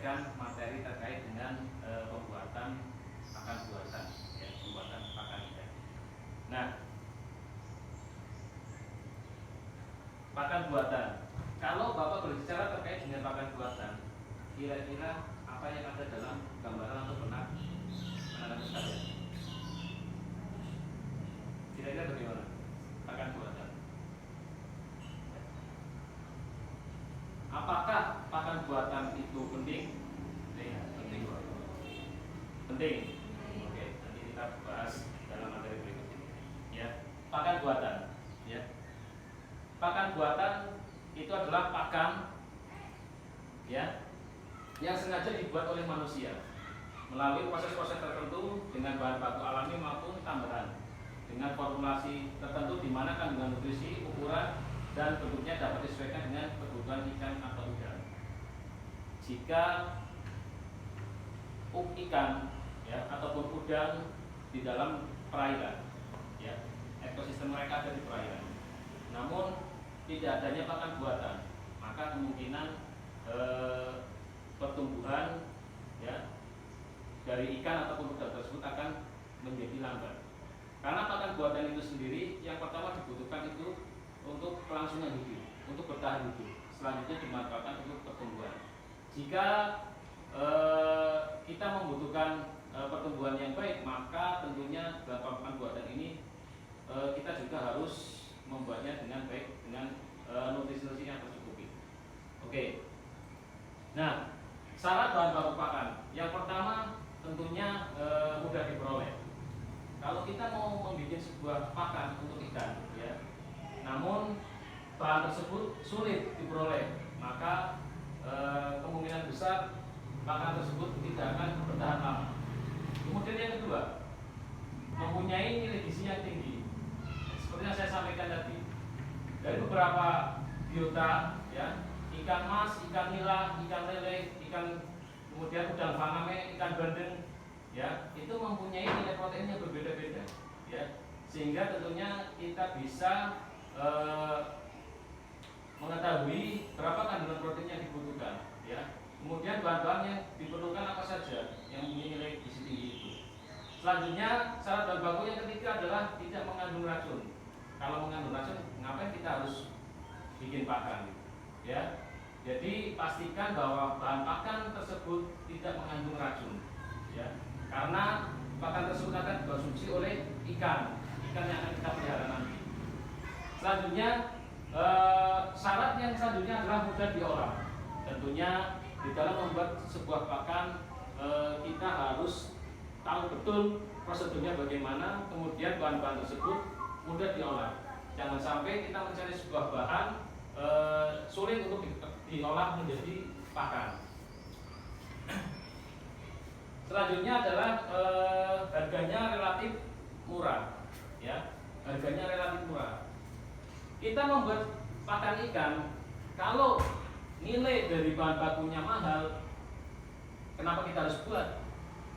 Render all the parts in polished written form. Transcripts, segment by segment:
menyampaikan materi terkait dengan pembuatan pakan buatan, ya, pembuatan pakan ikan. Nah, pakan buatan. Kalau Bapak berbicara terkait dengan pakan buatan, kira-kira apa yang ada dalam gambaran atau benak anak-anak sekalian? Kira-kira bagaimana pakan buatan? Apakah pakan buatan itu penting? Penting. Penting. Oke, nanti kita bahas dalam materi berikut ini. Ya, pakan buatan. Ya, pakan buatan itu adalah pakan, ya, yang sengaja dibuat oleh manusia melalui proses-proses tertentu dengan bahan baku alami maupun tambahan, dengan formulasi tertentu di mana kandungan nutrisi, ukuran, dan bentuknya dapat disesuaikan dengan kebutuhan ikan atau udang. Jika ikan, ya, ataupun udang di dalam perairan, ya, ekosistem mereka ada di perairan, namun tidak adanya pakan buatan, maka kemungkinan pertumbuhan, ya, dari ikan ataupun udang tersebut akan menjadi lambat. Karena pakan buatan itu sendiri yang pertama dibutuhkan itu untuk kelangsungan hidup, untuk bertahan hidup. Selanjutnya dimanfaatkan untuk pertumbuhan. Jika kita membutuhkan pertumbuhan yang baik, maka tentunya dalam pakan buatan ini kita juga harus membuatnya dengan baik, dengan nutrisi yang tercukupi. Oke. Nah, syarat bahan baku pakan. Yang pertama tentunya mudah diperoleh. Kalau kita mau membuat sebuah pakan untuk ikan, ya, namun bahan tersebut sulit diperoleh, maka kemungkinan besar pakan tersebut tidak akan bertahan lama. Kemudian yang kedua, mempunyai nilai gizi yang tinggi. Seperti yang saya sampaikan tadi, dari beberapa biota, ya, ikan mas, ikan nila, ikan lele, ikan, kemudian udang faname, ikan bandeng, ya, itu mempunyai nilai protein yang berbeda-beda, ya, sehingga tentunya kita bisa mengetahui berapa kandungan protein yang dibutuhkan, ya. Kemudian bahan-bahan yang diperlukan apa saja yang mempunyai nilai gizi tinggi itu. Selanjutnya, syarat bahan baku yang ketiga adalah tidak mengandung racun. Kalau mengandung racun, ngapain kita harus bikin pakan, ya? Jadi pastikan bahwa bahan pakan tersebut tidak mengandung racun, ya. Karena pakan tersebut akan dikonsumsi oleh ikan yang akan kita pelihara nanti. Selanjutnya, syarat yang selanjutnya adalah mudah diolah. Tentunya di dalam membuat sebuah pakan, kita harus tahu betul prosedurnya bagaimana, kemudian bahan-bahan tersebut mudah diolah. Jangan sampai kita mencari sebuah bahan sulit untuk diolah menjadi pakan. Selanjutnya adalah harganya relatif murah, ya, harganya relatif murah. Kita membuat pakan ikan, kalau nilai dari bahan bakunya mahal, kenapa kita harus buat?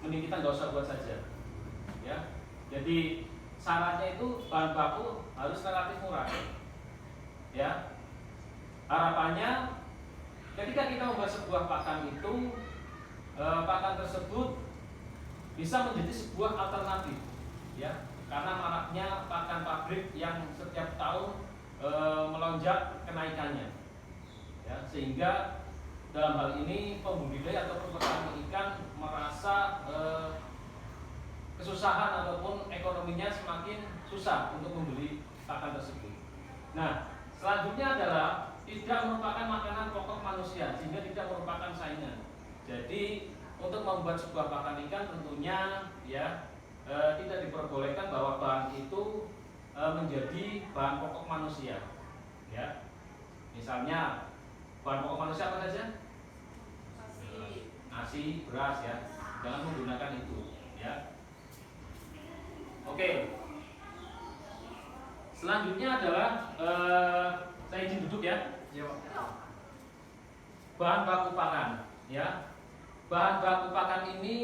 Mending kita nggak usah buat saja, ya. Jadi syaratnya itu bahan baku harus relatif murah, ya. Harapannya ketika kita membuat sebuah pakan itu, pakan tersebut bisa menjadi sebuah alternatif, ya, karena maraknya pakan pabrik yang setiap tahun melonjak kenaikannya, ya, sehingga dalam hal ini pembudidaya atau petani ikan merasa kesusahan ataupun ekonominya semakin susah untuk membeli pakan tersebut. Nah, selanjutnya adalah tidak merupakan makanan pokok manusia, sehingga tidak merupakan saingan. Jadi untuk membuat sebuah pakan ikan tentunya, ya, tidak diperbolehkan bahwa bahan itu menjadi bahan pokok manusia, ya. Misalnya bahan pokok manusia apa saja? Nasi, beras, ya. Jangan menggunakan itu, ya. Oke. Selanjutnya adalah saya izin duduk, ya. Bahan baku pakan, ya. Bahan baku pakan ini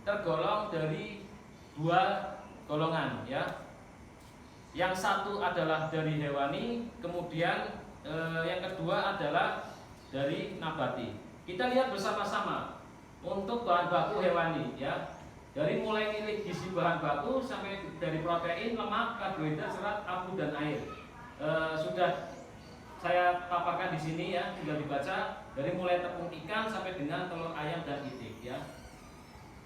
tergolong dari dua golongan, ya. Yang satu adalah dari hewani, kemudian yang kedua adalah dari nabati. kita lihat bersama-sama untuk bahan baku hewani ya. Dari mulai nilai gizi bahan baku sampai dari protein, lemak, karbohidrat, serat, abu dan air. Sudah saya paparkan di sini ya, tinggal dibaca dari mulai tepung ikan sampai dengan telur ayam dan itik ya.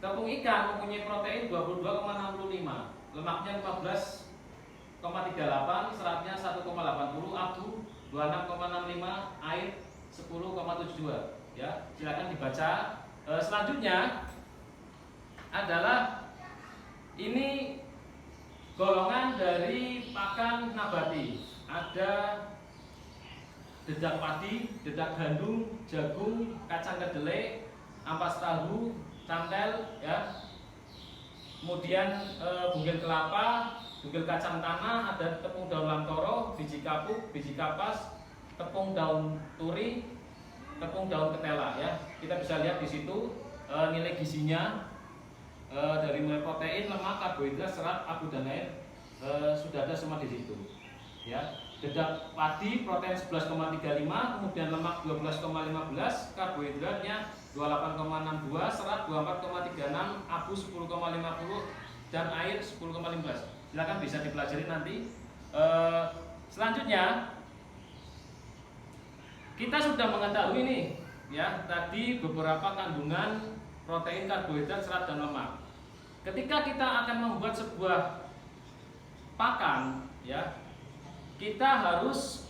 Tepung ikan mempunyai protein 22,65, lemaknya 15,38, seratnya 1,80, abu 26,65, air 10,72 ya. Silakan dibaca. Selanjutnya adalah ini golongan dari pakan nabati. Ada dedak padi, dedak gandum, jagung, kacang kedelai, ampas tahu, cantel ya. Kemudian bunggil kelapa, bunggil kacang tanah, ada tepung daun lamtoro, biji kapuk, biji kapas, tepung daun turi, tepung daun ketela ya. Kita bisa lihat di situ nilai gizinya dari mulai protein, lemak, karbohidrat, serat, abu dan air sudah ada semua di situ ya. Dedak padi protein 11,35, kemudian lemak 12,15, karbohidratnya 28,62, serat 24,36, abu 10,50 dan air 10,15. Silakan bisa dipelajari nanti. Selanjutnya kita sudah mengetahui nih ya, tadi beberapa kandungan protein, karbohidrat, serat dan lemak. Ketika kita akan membuat sebuah pakan ya, kita harus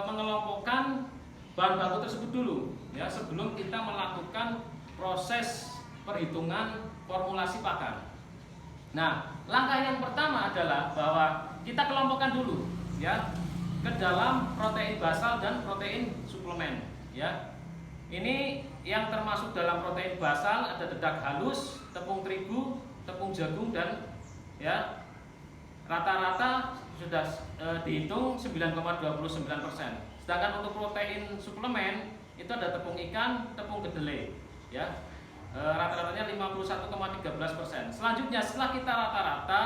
mengelompokkan bahan baku tersebut dulu ya, sebelum kita melakukan proses perhitungan formulasi pakan. Nah, langkah yang pertama adalah bahwa kita kelompokkan dulu ya ke dalam protein basal dan protein suplemen ya. Ini yang termasuk dalam protein basal ada dedak halus, tepung terigu, tepung jagung dan ya rata-rata sudah dihitung 9,29%. Sedangkan untuk protein suplemen itu ada tepung ikan, tepung kedelai ya. Rata-ratanya 51,13%. Selanjutnya setelah kita rata-rata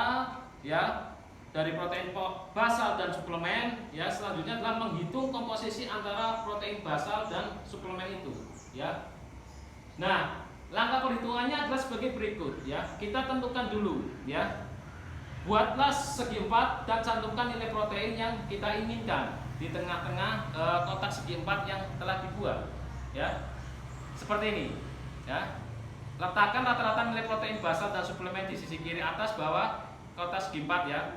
ya dari protein basal dan suplemen ya, selanjutnya adalah menghitung komposisi antara protein basal dan suplemen itu ya. Nah, langkah perhitungannya adalah sebagai berikut ya. Kita tentukan dulu ya. Buatlah segi 4 dan cantumkan nilai protein yang kita inginkan di tengah-tengah kotak segi 4 yang telah dibuat ya. Seperti ini ya. Letakkan rata-rata nilai protein basal dan suplemen di sisi kiri atas bawah kotak segi 4 ya.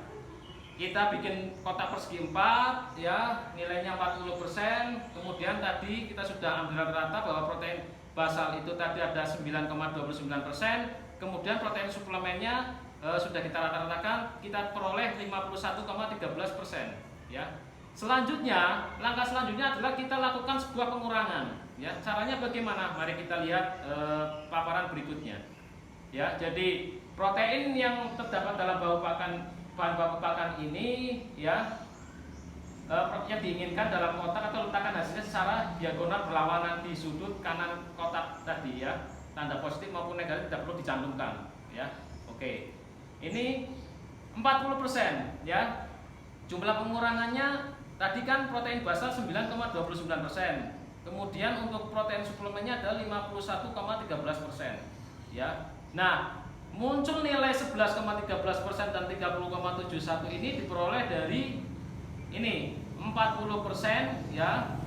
Kita bikin kotak persegi 4 ya, nilainya 40%. Kemudian tadi kita sudah ambil rata-rata bahwa protein basal itu tadi ada 9,29%. Kemudian protein suplemennya sudah kita rata-ratakan, kita peroleh 51,13% ya. Selanjutnya, langkah selanjutnya adalah kita lakukan sebuah pengurangan ya. Caranya bagaimana? Mari kita lihat paparan berikutnya ya. Jadi protein yang terdapat dalam bahan baku pakan ini ya, yang diinginkan dalam kotak atau letakkan hasilnya secara diagonal berlawanan di sudut kanan kotak tadi ya. Tanda positif maupun negatif tidak perlu dicantumkan ya. Oke. Ini 40% ya. Jumlah pengurangannya tadi kan protein basal 9,29%. Kemudian untuk protein suplemennya adalah 51,13% ya. Nah, muncul nilai 11,13% dan 30,71 ini diperoleh dari ini 40% ya,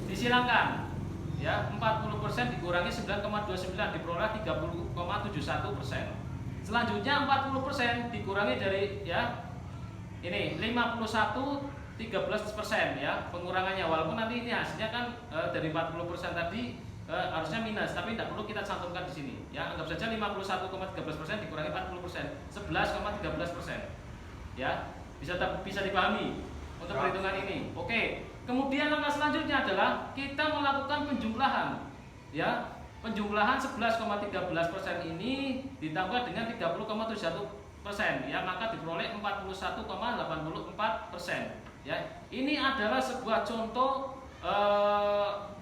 disilangkan ya, 40% dikurangi 9,29 diperoleh 30,71%. Selanjutnya 40% dikurangi dari ya ini 51,13% ya pengurangannya, walaupun nanti ini hasilnya kan dari 40% tadi harusnya minus, tapi tidak perlu kita cantumkan di sini ya. Anggap saja 51,13% dikurangi 40%, 11,13% ya. Bisa dipahami untuk perhitungan ini. Oke. Kemudian langkah selanjutnya adalah kita melakukan penjumlahan ya. Penjumlahan 11,13% ini ditambah dengan 30,71% ya, maka diperoleh 41,84% ya. Ini adalah sebuah contoh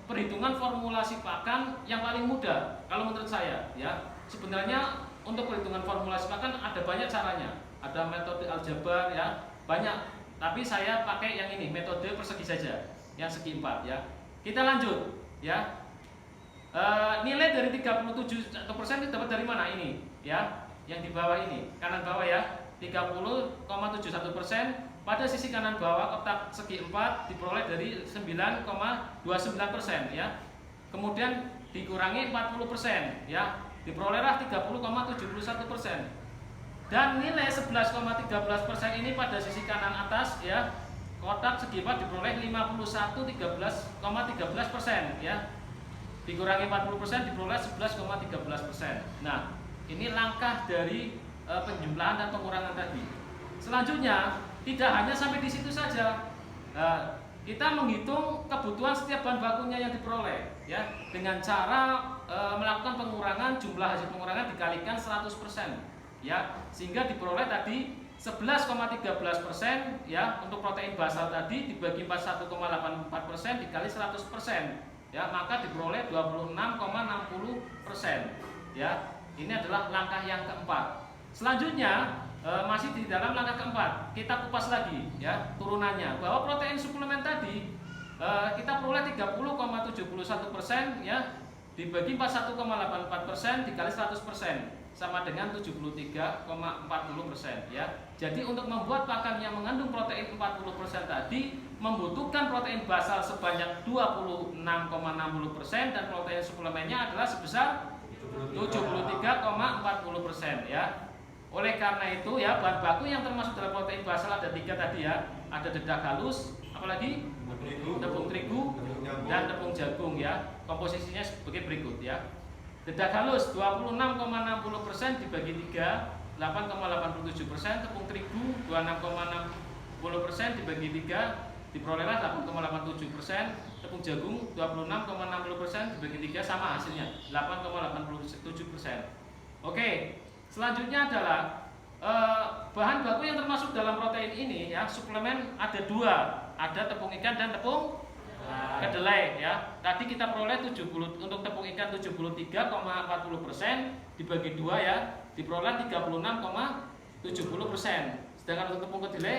perhitungan formulasi pakan yang paling mudah kalau menurut saya ya. Sebenarnya untuk perhitungan formulasi pakan ada banyak caranya, ada metode aljabar ya, banyak, tapi saya pakai yang ini, metode persegi saja yang segi 4 ya. Kita lanjut ya. Nilai dari 37% itu dapat dari mana ini? Ya, yang di bawah ini, kanan bawah ya, 30,71%. Pada sisi kanan bawah kotak segi 4 diperoleh dari 9,29% ya. Kemudian dikurangi 40% ya, diperolehlah 30,71%. Dan nilai 11,13% ini pada sisi kanan atas ya, kotak segi 4 diperoleh 51,13% ya. Dikurangi 40% diperoleh 11,13%. Nah, ini langkah dari penjumlahan dan pengurangan tadi. Selanjutnya, tidak hanya sampai di situ saja. Kita menghitung kebutuhan setiap bahan bakunya yang diperoleh ya, dengan cara melakukan pengurangan, jumlah hasil pengurangan dikalikan 100% ya, sehingga diperoleh tadi 11,13% ya. Untuk protein basal tadi dibagi 41,84% dikali 100% ya, maka diperoleh 26,60% ya. Ini adalah langkah yang keempat. Selanjutnya masih di dalam langkah keempat, kita kupas lagi ya turunannya, bahwa protein suplemen tadi kita peroleh 30,71% ya, dibagi 41,84% dikali 100% sama dengan 73,40% ya. Jadi untuk membuat pakan yang mengandung protein 40% tadi membutuhkan protein basal sebanyak 26,60% dan protein suplemennya adalah sebesar 73,40% ya. Oleh karena itu ya, bahan baku yang termasuk dalam protein basal ada 3 tadi ya. Ada dedak halus, apalagi tepung terigu dan tepung jagung ya. Komposisinya sebagai berikut ya. Dedak halus 26,60% dibagi 3, 8,87%. Tepung terigu 26,60% dibagi 3 diperolehlah 8,87%. Tepung jagung 26,60% dibagi 3 sama hasilnya 8,87%. Oke, selanjutnya adalah bahan baku yang termasuk dalam protein ini ya, suplemen ada 2, ada tepung ikan dan tepung kedelai ya. Tadi kita peroleh 70 untuk tepung ikan 73,40% dibagi 2 ya, diperoleh 36,70%. Sedangkan untuk tepung kedelai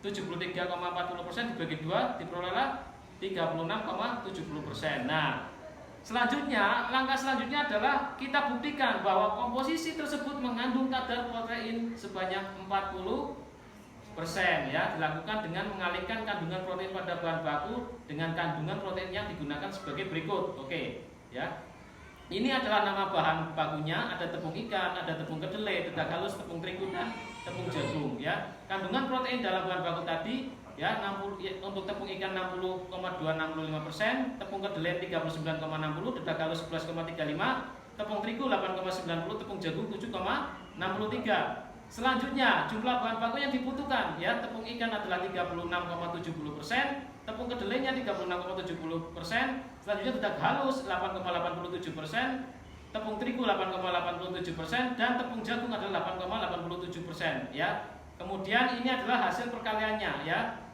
73,40% dibagi 2 diperolehlah 36,70%. Nah, selanjutnya, langkah selanjutnya adalah kita buktikan bahwa komposisi tersebut mengandung kadar protein sebanyak 40% ya, dilakukan dengan mengalihkan kandungan protein pada bahan baku dengan kandungan protein yang digunakan sebagai berikut. Oke, ya. Ini adalah nama bahan bakunya, ada tepung ikan, ada tepung kedelai, dedak halus, tepung terigu dan tepung jagung ya. Kandungan protein dalam bahan baku tadi ya, 60, untuk tepung ikan 60,265%, tepung kedelai 39,60, dedak halus 11,35, tepung terigu 8,90, tepung jagung 7,63. Selanjutnya jumlah bahan baku yang dibutuhkan ya, tepung ikan adalah 36,70%, tepung kedelainya 36,70%, selanjutnya dedak halus 8,87%, tepung terigu 8,87% dan tepung jagung adalah 8,87% ya. Kemudian ini adalah hasil perkaliannya ya.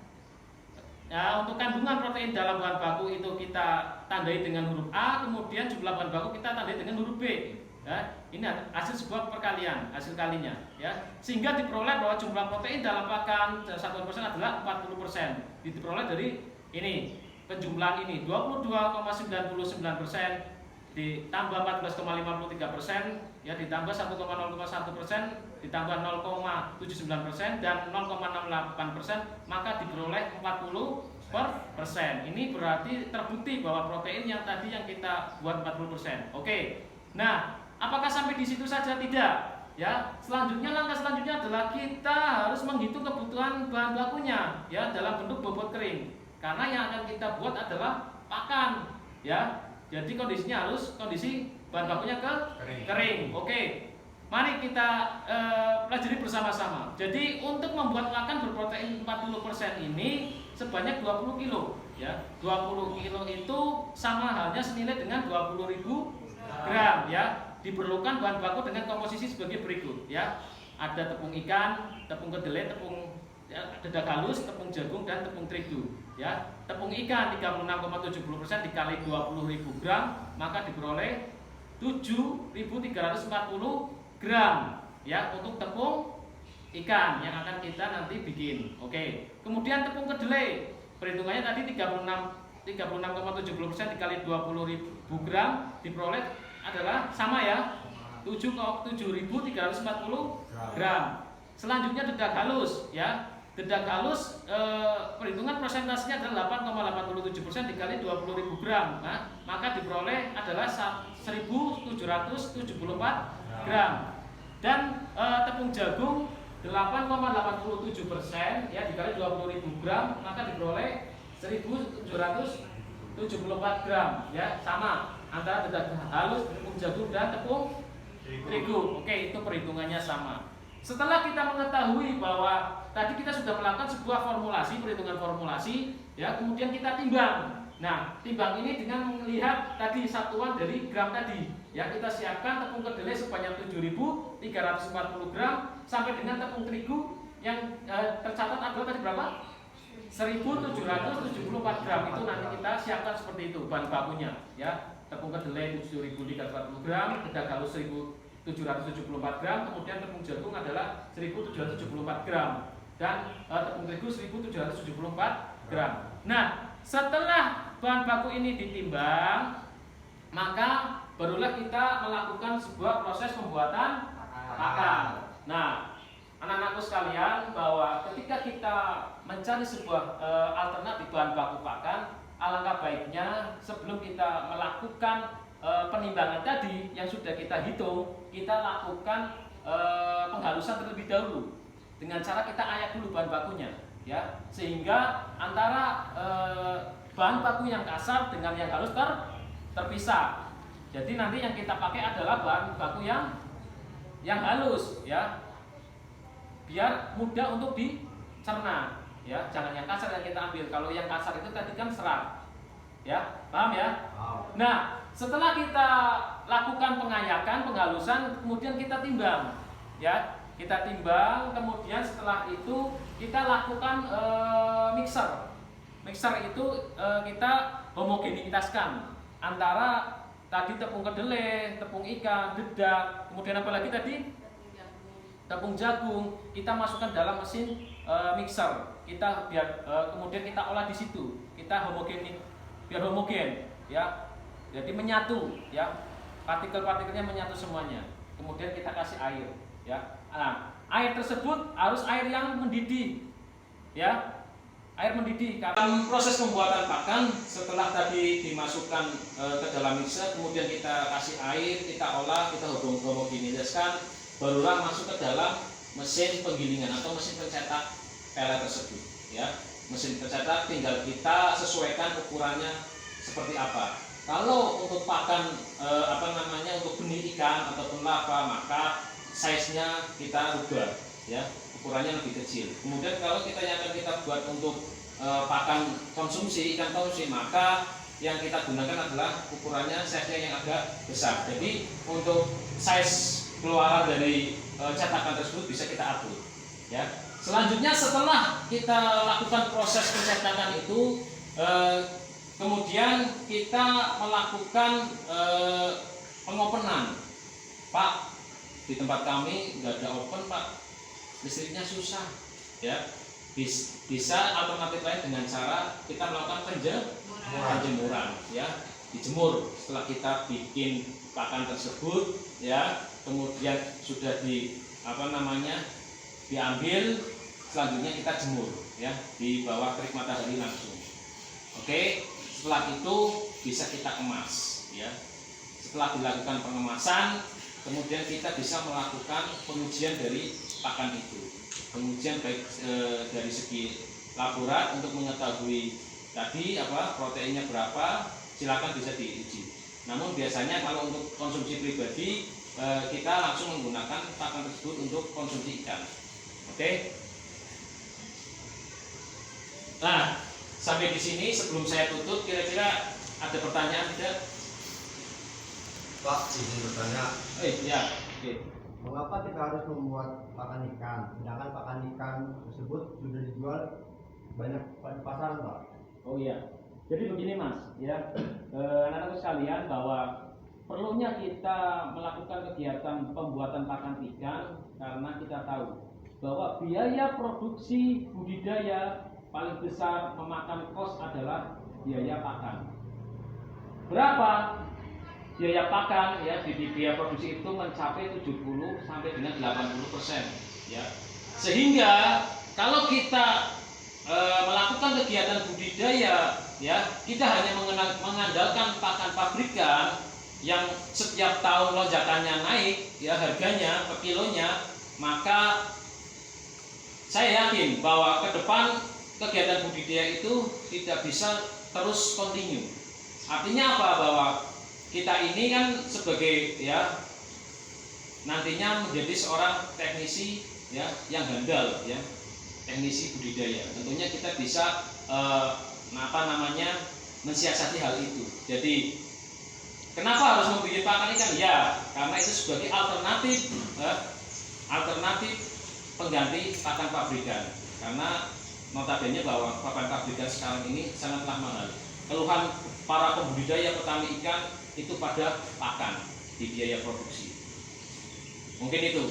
Ya, untuk kandungan protein dalam bahan baku itu kita tandai dengan huruf A, kemudian jumlah bahan baku kita tandai dengan huruf B. Ya, ini hasil sebuah perkalian, hasil kalinya ya. Sehingga diperoleh bahwa jumlah protein dalam pakan satuan persen adalah 40%. Diperoleh dari ini, penjumlahan ini 22,99% ditambah 14,53% ya, ditambah 1,01% ditambah 0,79% dan 0,68%, maka diperoleh 40%. Ini berarti terbukti bahwa protein yang tadi yang kita buat 40%. Oke. Nah, apakah sampai di situ saja? Tidak. Ya, selanjutnya langkah selanjutnya adalah kita harus menghitung kebutuhan bahan bakunya ya dalam bentuk bobot kering. Karena yang akan kita buat adalah pakan ya. Jadi kondisinya harus kondisi bahan bakunya kering. Oke. Mari kita pelajari bersama-sama. Jadi untuk membuat pakan berprotein 40% ini sebanyak 20 kilo ya. 20 kilo itu sama halnya senilai dengan 20.000 gram ya. Diperlukan bahan baku dengan komposisi sebagai berikut ya. Ada tepung ikan, tepung kedelai, tepung dedak halus, tepung jagung dan tepung terigu ya. Tepung ikan 36,70% dikali 20.000 gram maka diperoleh 7.340 gram ya untuk tepung ikan yang akan kita nanti bikin. Oke. Kemudian tepung kedelai perhitungannya tadi 36,70% dikali 20.000 gram diperoleh adalah sama ya, 7.340 gram. Selanjutnya dedak halus ya. Dedak halus perhitungan persentasenya adalah 8,87% dikali 20.000 gram. Nah, maka diperoleh adalah 1.774 gram. Dan tepung jagung 8,87% ya dikali 20.000 gram, maka diperoleh 1.774 gram ya, sama antara dedak halus, tepung jagung dan tepung terigu. Oke, itu perhitungannya sama. Setelah kita mengetahui bahwa tadi kita sudah melakukan sebuah formulasi, perhitungan formulasi ya, kemudian kita timbang. Nah, timbang ini dengan melihat tadi satuan dari gram tadi ya, kita siapkan tepung kedelai sebanyak 7.340 gram sampai dengan tepung terigu yang tercatat adalah tadi berapa? 1.774 gram. Itu nanti kita siapkan seperti itu bahan bakunya ya. Tepung kedelai 7.340 gram, dedak halus 1.774 gram, kemudian tepung jagung adalah 1.774 gram dan tepung terigu 1.774 gram. Nah, setelah bahan baku ini ditimbang, maka barulah kita melakukan sebuah proses pembuatan pakan. Nah, anak-anakku sekalian, bahwa ketika kita mencari sebuah alternatif bahan baku pakan, alangkah baiknya sebelum kita melakukan penimbangan tadi yang sudah kita hitung, kita lakukan penghalusan terlebih dahulu dengan cara kita ayak dulu bahan bakunya ya, sehingga antara bahan baku yang kasar dengan yang halus terpisah. Jadi nanti yang kita pakai adalah bahan baku yang halus ya, biar mudah untuk dicerna ya, jangan yang kasar yang kita ambil. Kalau yang kasar itu tadi kan serat ya, paham ya? Nah, setelah kita lakukan pengayakan, penghalusan, kemudian kita timbang ya, kita timbang, kemudian setelah itu kita lakukan mixer. Mixer itu kita homogenitaskan antara tadi tepung kedelai, tepung ikan, dedak, kemudian apa lagi tadi? Tepung jagung, kita masukkan dalam mesin mixer. Kita biar kemudian kita olah di situ. Kita biar homogen ya. Jadi menyatu ya. Partikel-partikelnya menyatu semuanya. Kemudian kita kasih air ya. Nah, air tersebut harus air yang mendidih ya. Air mendidih. Dalam proses pembuatan pakan, setelah tadi dimasukkan ke dalam mixer, kemudian kita kasih air, kita olah, kita homogeniskan, barulah masuk ke dalam mesin penggilingan atau mesin pencetak pelet tersebut ya. Mesin pencetak tinggal kita sesuaikan ukurannya seperti apa. Kalau untuk pakan untuk benih ikan ataupun lava, maka size-nya kita rubah ya, ukurannya lebih kecil. Kemudian kalau yang akan kita buat untuk pakan konsumsi, ikan konsumsi, maka yang kita gunakan adalah ukurannya size-nya yang agak besar. Jadi untuk size keluaran dari cetakan tersebut bisa kita atur ya. Selanjutnya setelah kita lakukan proses pencetakan itu, kemudian kita melakukan pengopenan. Pak, di tempat kami nggak ada open Pak, listriknya susah ya. Bisa alternatif lain dengan cara kita melakukan penjemuran ya, dijemur. Setelah kita bikin pakan tersebut ya, kemudian sudah diambil, selanjutnya kita jemur ya di bawah terik matahari langsung. Oke, setelah itu bisa kita kemas ya. Setelah dilakukan pengemasan, kemudian kita bisa melakukan pengujian dari pakan itu. Pengujian baik dari segi laborat untuk mengetahui tadi proteinnya berapa, silakan bisa diuji. Namun biasanya kalau untuk konsumsi pribadi, kita langsung menggunakan pakan tersebut untuk konsumsi ikan. Oke. Nah, sampai di sini sebelum saya tutup, kira-kira ada pertanyaan tidak? Pak, izin bertanya. Ya. Oke. Mengapa kita harus membuat pakan ikan, sedangkan pakan ikan tersebut sudah dijual banyak di pasaran, Pak? Oh iya. Jadi begini Mas, ya, anak-anak sekalian, bahwa perlunya kita melakukan kegiatan pembuatan pakan ikan karena kita tahu bahwa biaya produksi budidaya paling besar memakan kos adalah biaya pakan. Berapa biaya pakan ya di biaya produksi itu mencapai 70 sampai dengan 80% ya. Sehingga kalau kita melakukan kegiatan budidaya ya, kita hanya mengandalkan pakan pabrikan yang setiap tahun lonjakannya naik ya harganya per kilonya, maka saya yakin bahwa ke depan kegiatan budidaya itu tidak bisa terus kontinu. Artinya apa? Bahwa kita ini kan sebagai ya nantinya menjadi seorang teknisi ya yang handal ya, teknisi budidaya. Tentunya kita bisa mensiasati hal itu. Jadi kenapa harus membuat pakan ikan? Ya, karena itu sebagai alternatif pengganti pakan pabrikan. Karena notabene bahwa pakan pabrikan sekarang ini sangatlah mahal. Keluhan para pembudidaya petani ikan itu pada pakan di biaya produksi. Mungkin itu.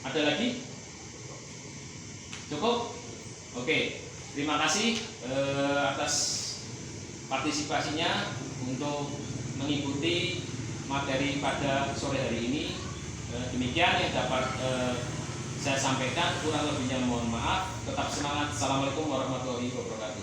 Ada lagi? Cukup? Oke. Terima kasih atas partisipasinya untuk mengikuti materi pada sore hari ini. Demikian yang dapat saya sampaikan, kurang lebihnya mohon maaf. Tetap semangat. Assalamualaikum warahmatullahi wabarakatuh.